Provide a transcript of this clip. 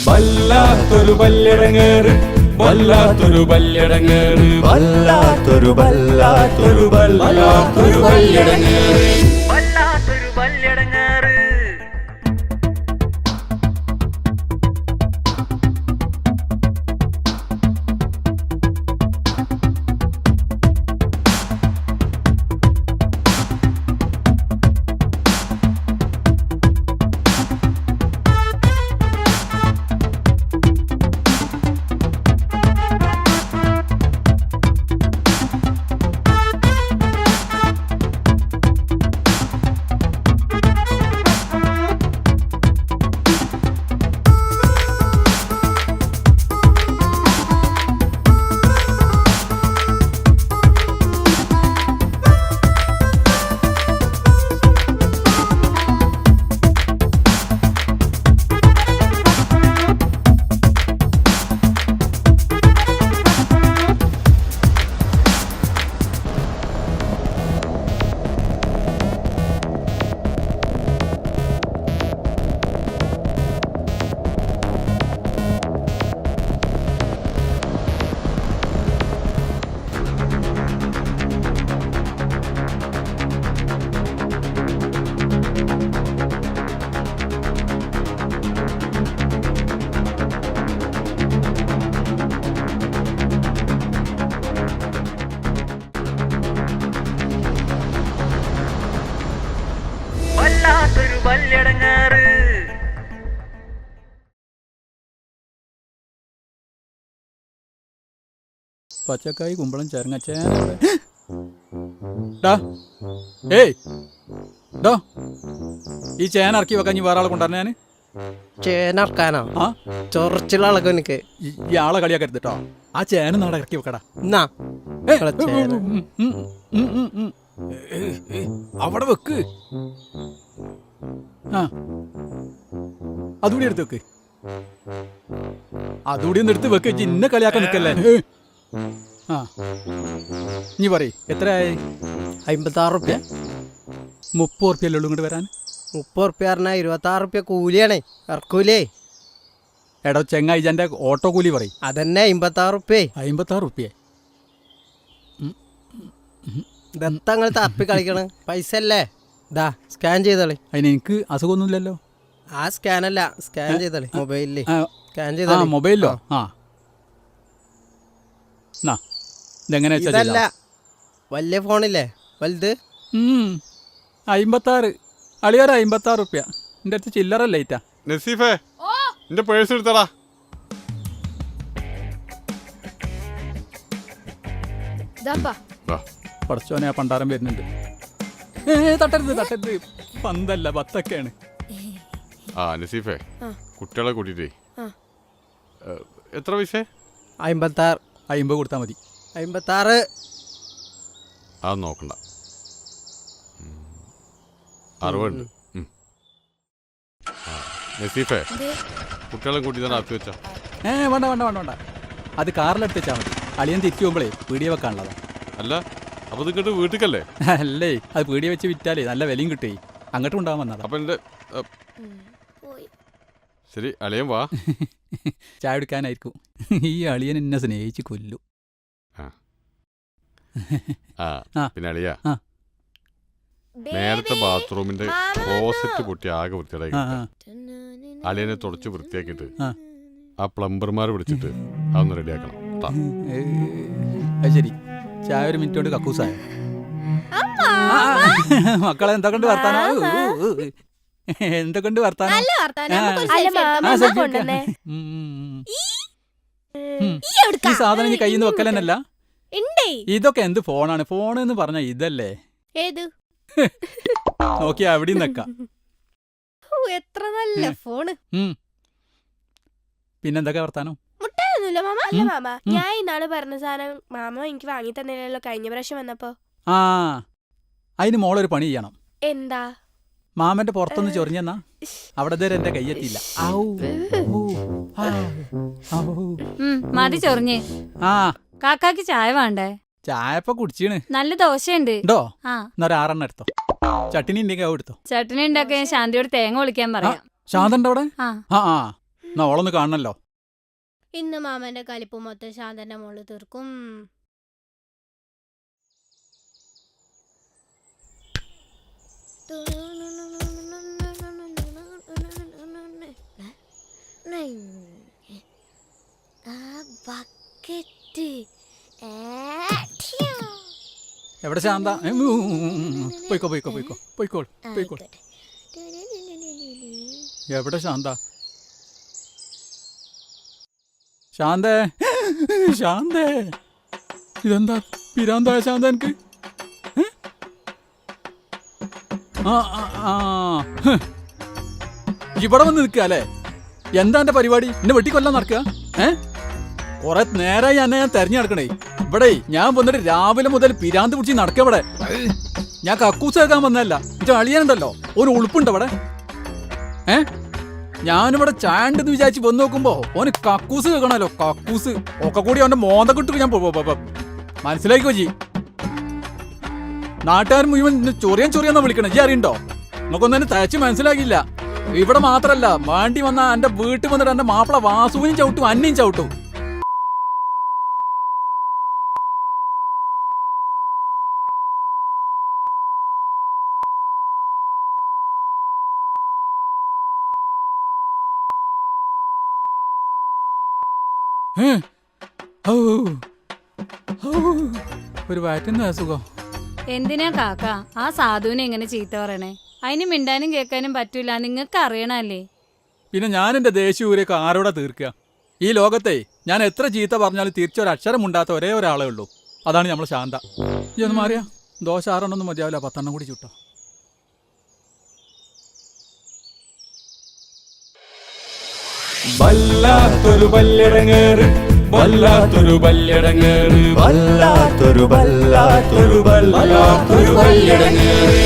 വല്ലാത്തൊരു വല്ലിടങ്ങേറ് വല്ലാത്തൊരു വല്ലിടങ്ങേറ് വല്ലാത്തൊരു വല്ലാത്തൊരു വല്ലാത്തൊരു വല്ലിടങ്ങേറ് വല്ലാത്തൊരു വല്ലിടങ്ങേറ്. വല്ലാത്തൊരു വല്ലിടങ്ങേറ്. പച്ചക്കായി കുമ്പളം ചേർങ്ങച്ചേന ഏയ് ഡോ ഈ ചേന ഇറക്കി വെക്കാൻ വേറെ ആളെ കൊണ്ടുവരണ ഞാൻ ചേനറക്കാനോ ചൊറച്ചുള്ള അളക്കും എനിക്ക് ഈ ആളെ കളിയാക്കരുത് കേട്ടോ. ആ ചേന നാടെ ഇറക്കി വെക്കടാ. എന്നാ അവിടെ വെക്ക്. ആ അതുകൂടി എടുത്ത് വെക്ക്. അതുകൂടി ഒന്ന് എടുത്ത് വെക്ക്. ഇന്നെ കളിയാക്കാൻ നിൽക്കല്ലേ. ആ നീ പറയ് എത്രയായി? 56 റുപ്യ. 30 ഉറുപ്പ്യല്ലേ ഉള്ളൂ ഇങ്ങോട്ട് വരാൻ? 30 റുപ്യ പറഞ്ഞാൽ 26 റുപ്യ കൂലിയാണേ. ഇറക്കൂലേ? എടോ ചെങ്ങായി എൻ്റെ ഓട്ടോ കൂലി പറയും. അതന്നെ 56 റുപ്യ. 56 ഉറുപ്പ്യ. ഇതെത്തങ്ങൾ തപ്പി കളിക്കണം. പൈസ അല്ലേ? ഇതാ സ്കാൻ ചെയ്തോളി. അതിന് എനിക്ക് അസുഖമൊന്നുമില്ലല്ലോ. ആ സ്കാനല്ല, സ്കാൻ ചെയ്തോളി മൊബൈലില്. സ്കാൻ ആ ചെയ്തോളി. മൊബൈലിലോ? ആ എന്നാ ഇതെങ്ങനെ ഇതല്ല, വലിയ ഫോണില്ലേ വലുത്. 56 അളിയാറ് 56 ഉറുപ്പ്യ. എൻ്റെ അടുത്ത് ചില്ലറല്ലേ ഇറ്റാ. നസീഫേ എന്റെ പേഴ്സ് എടുത്തടാ. പടച്ചോനെ ആ പണ്ടാരം വരുന്നുണ്ട്. തട്ടരുത് തട്ടരുത്, പന്തല്ല ബത്തൊക്കെയാണ്. ആ നസീഫേ കുട്ടികളെ കൂട്ടിട്ടേ എത്ര പൈസ? 56. 50 കൊടുത്താൽ മതി. 56. അത് നോക്കണ്ട, 60 ഉണ്ട്. നസീഫേ കുട്ടികളെ കൂട്ടി തന്നെ ആക്കി വെച്ചാ. വേണ്ട വേണ്ട വേണ്ട വേണ്ട, അത് കാറിലെടുത്ത് വെച്ചാൽ മതി. അളിയൻ തിരിച്ചു പോകുമ്പോഴേ പീടിയ വെക്കാനുള്ളതാ. അല്ല അപ്പൊ ഇത് കേട്ട് വീട്ടിക്കല്ലേ? അല്ലേ, അത് പീടിയ വെച്ച് വിറ്റാലേ നല്ല വിലയും കിട്ടേ. അങ്ങോട്ടും ഉണ്ടാവാൻ വന്നതാ. അപ്പൊ എന്റെ ശരി അളിയൻ വാ. ചായ എടുക്കാനായിരിക്കും. ഈ അളിയൻ എന്നെ സ്നേഹിച്ച് കൊല്ലു. പിന്നെ അളിയ നേരത്തെ ബാത്റൂമിന്റെ ക്ലോസറ്റ് പൊട്ടി ആകെ വൃത്തിയായി. അളിയനെ തുടച്ച് വൃത്തിയാക്കിയിട്ട് ആ പ്ലംബർമാർ വിളിച്ചിട്ട് അതൊന്ന് റെഡിയാക്കണം. അത് ശരി. ചായ ഒരു മിനിറ്റ് കൊണ്ട് കക്കൂസായോ? മക്കളെ എന്തൊക്കെ വർത്താനോ? എന്തൊക്കെ വർത്താനോ? ഈ സാധനം നീ കയ്യിൽ നിന്ന് വെക്കലെന്നല്ല. ഇതൊക്കെ എന്ത് ഫോണാണ്? ഫോൺ എന്ന് പറഞ്ഞ ഇതല്ലേ? നോക്കിയാ അവിടെ നിന്നേക്കാം. എത്ര നല്ല ഫോണ്. പിന്നെന്തൊക്കെ വർത്താനം? മുട്ടായൊന്നുമില്ല മാമ. അല്ല മാമ, ഞാൻ ഇന്നാള് പറഞ്ഞ സാധനം മാമ എനിക്ക് വാങ്ങി തന്നില്ലല്ലോ കഴിഞ്ഞ പ്രാവശ്യം വന്നപ്പോ. ആ അതിന് മോളൊരു പണി ചെയ്യണം. എന്താ? മാമന്റെ പുറത്തൊന്ന് ചൊറിഞ്ഞെന്നാ അവിടെ നേരെ എന്റെ കയ്യെത്തിയില്ല. മതി ചൊറിഞ്ഞ്. ആ കാക്കാക്ക് ചായ വേണ്ടേ? ചായപ്പ കുടിച്ചീണ്. നല്ല ദോശയുണ്ട്. ഉണ്ടോ? എന്നൊരു 6 എടുത്തോ. ചട്ടിനി ഉണ്ടെങ്കിൽ എടുത്തോ. ചട്ടിനി ഉണ്ടാക്കാൻ ശാന്തിയോട് തേങ്ങ ഒളിക്കാൻ പറയാം. ശാന്തണ്ട അവിടെ? എന്നാ ഓളൊന്ന് കാണണല്ലോ. ഇന്ന് മാമന്റെ കലിപ്പ് മൊത്തം ശാന്തന്റെ മോള് തീർക്കും. എവിടെ ശാന്ത? പോയിക്കോ പോയിക്കോ പോയിക്കോ പോയിക്കോൾ പോയിക്കോൾ. എവിടെ ശാന്ത? ശാന്തേ ശാന്തേ, ഇതെന്താ പിരാന്തായ ശാന്ത എനിക്ക്? ഇവിടെ വന്ന് നിൽക്കുക അല്ലേ? എന്താ എന്റെ പരിപാടി? എന്നെ വെട്ടിക്കൊല്ലാൻ നടക്കുക? കൊറേ നേരമായി എന്നെ ഞാൻ തെരഞ്ഞു നടക്കണേ. ഇവിടെ ഞാൻ വന്നിട്ട് രാവിലെ മുതൽ പിരാന്ത് പിടിച്ച് നടക്കുക. ഇവിടെ ഞാൻ കക്കൂസ് കേൾക്കാൻ വന്നതല്ല. എന്റെ അളിയനുണ്ടല്ലോ, ഒരു ഉളുപ്പുണ്ട് ഇവിടെ. ഞാനിവിടെ ചാണ്ടെന്ന് വിചാരിച്ച് വന്ന് നോക്കുമ്പോ ഓന് കക്കൂസ് കേൾക്കണല്ലോ. കക്കൂസ് ഒക്കെ കൂടി അവന്റെ മോന്ത കിട്ടും. ഞാൻ മനസ്സിലാക്കി വെച്ചി. നാട്ടുകാർ മുഴുവൻ ചൊറിയാൻ ചൊറിയാന്നാ വിളിക്കണേ. ജി അറിയണ്ടോ? നമുക്കൊന്നും തന്നെ തയ്ച്ച് മനസ്സിലാക്കിയില്ല. ഇവിടെ മാത്രല്ല, വാണ്ടി വന്ന എന്റെ വീട്ടിൽ വന്നിട്ട് എന്റെ മാപ്പിള വാസുവിനും ചവിട്ടും അന്നയും ചവിട്ടും. ഒരു വയറ്റുന്ന അസുഖം. എന്തിനാ കാക്ക ആ സാധുവിനെ എങ്ങനെ ചീത്ത പറയണേ? അതിന് മിണ്ടാനും കേൾക്കാനും പറ്റൂല, നിങ്ങൾക്ക് അറിയണല്ലേ. പിന്നെ ഞാൻ എന്റെ ദേശീയൂരൊക്കെ ആരോടാ തീർക്കുക? ഈ ലോകത്തെ ഞാൻ എത്ര ചീത്ത പറഞ്ഞാലും തിരിച്ചൊരക്ഷരം ഉണ്ടാത്ത ഒരേ ഒരാളേ ഉള്ളൂ. അതാണ് നമ്മളെ ശാന്ത. ഈ ഒന്ന് മാറിയാ ദോശ 6 മതിയാവില്ല, 10 കൂടി ചുട്ടോ. വല്ലാത്തൊരു വല്ലിടങ്ങേറ്, വല്ലാത്തൊരു വല്ലിടങ്ങേറ്, വല്ലാത്തൊരു വല്ലാത്തൊരു വല്ലാത്തൊരു വല്ലിടങ്ങേറ്.